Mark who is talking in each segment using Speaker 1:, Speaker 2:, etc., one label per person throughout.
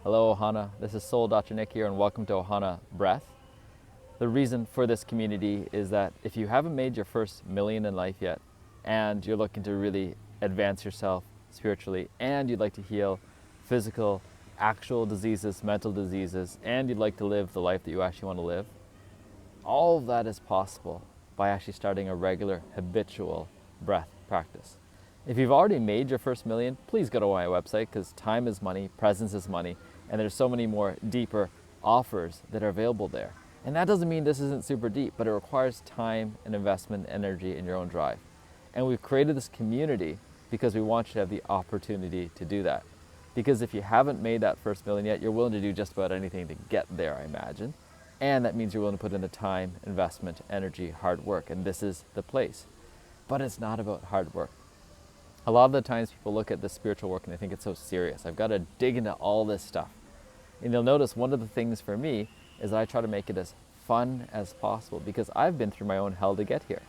Speaker 1: Hello Ohana, this is Soul Dr. Nick here and welcome to Ohana Breath. The reason for this community is that if you haven't made your first million in life yet and you're looking to really advance yourself spiritually and you'd like to heal physical, actual diseases, mental diseases, and you'd like to live the life that you actually want to live, all of that is possible by actually starting a regular, habitual breath practice. If you've already made your first million, please go to my website because time is money, presence is money, and there's so many more deeper offers that are available there. And that doesn't mean this isn't super deep, but it requires time and investment, energy, and your own drive. And we've created this community because we want you to have the opportunity to do that. Because if you haven't made that first million yet, you're willing to do just about anything to get there, I imagine. And that means you're willing to put in the time, investment, energy, hard work, and this is the place. But it's not about hard work. A lot of the times people look at this spiritual work and they think it's so serious. I've got to dig into all this stuff. And you'll notice one of the things for me is that I try to make it as fun as possible because I've been through my own hell to get here.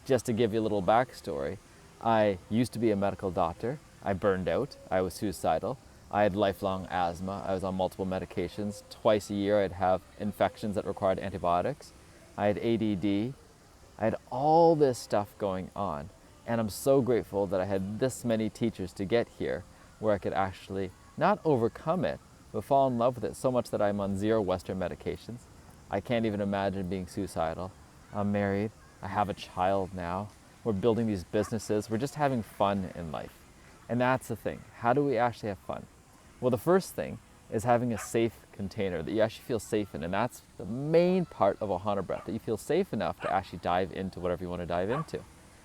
Speaker 1: Just to give you a little backstory, I used to be a medical doctor. I burned out. I was suicidal. I had lifelong asthma. I was on multiple medications. Twice a year I'd have infections that required antibiotics. I had ADD. I had all this stuff going on. And I'm so grateful that I had this many teachers to get here where I could actually not overcome it, but fall in love with it so much that I'm on 0 Western medications. I can't even imagine being suicidal. I'm married. I have a child now. We're building these businesses. We're just having fun in life. And that's the thing. How do we actually have fun? Well, the first thing is having a safe container that you actually feel safe in. And that's the main part of Ohana Breath, that you feel safe enough to actually dive into whatever you want to dive into.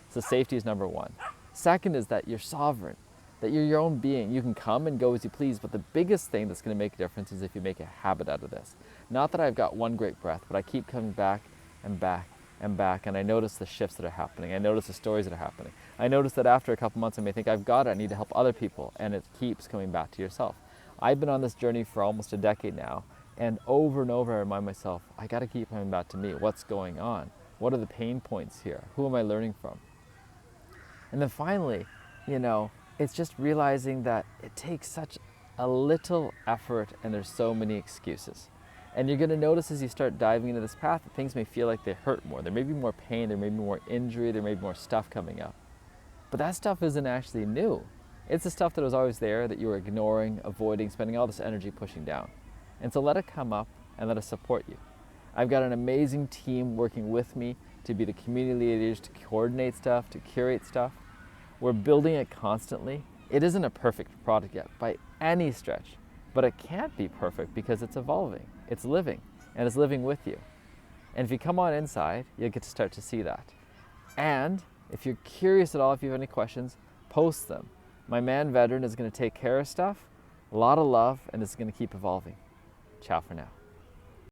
Speaker 1: So safety is number one. Second is that you're sovereign, that you're your own being. You can come and go as you please, but the biggest thing that's going to make a difference is if you make a habit out of this. Not that I've got one great breath, but I keep coming back and back and back, and I notice the shifts that are happening. I notice the stories that are happening. I notice that after a couple months I may think, I've got it, I need to help other people, and it keeps coming back to yourself. I've been on this journey for almost a decade now, and over I remind myself, I got to keep coming back to me. What's going on? What are the pain points here? Who am I learning from? And then finally, it's just realizing that it takes such a little effort and there's so many excuses. And you're going to notice as you start diving into this path that things may feel like they hurt more. There may be more pain, there may be more injury, there may be more stuff coming up. But that stuff isn't actually new. It's the stuff that was always there that you were ignoring, avoiding, spending all this energy pushing down. And so let it come up and let us support you. I've got an amazing team working with me to be the community leaders, to coordinate stuff, to curate stuff. We're building it constantly. It isn't a perfect product yet by any stretch, but it can't be perfect because it's evolving, it's living, and it's living with you. And if you come on inside, you'll get to start to see that. And if you're curious at all, if you have any questions, post them. My man veteran is going to take care of stuff, a lot of love, and it's going to keep evolving. Ciao for now.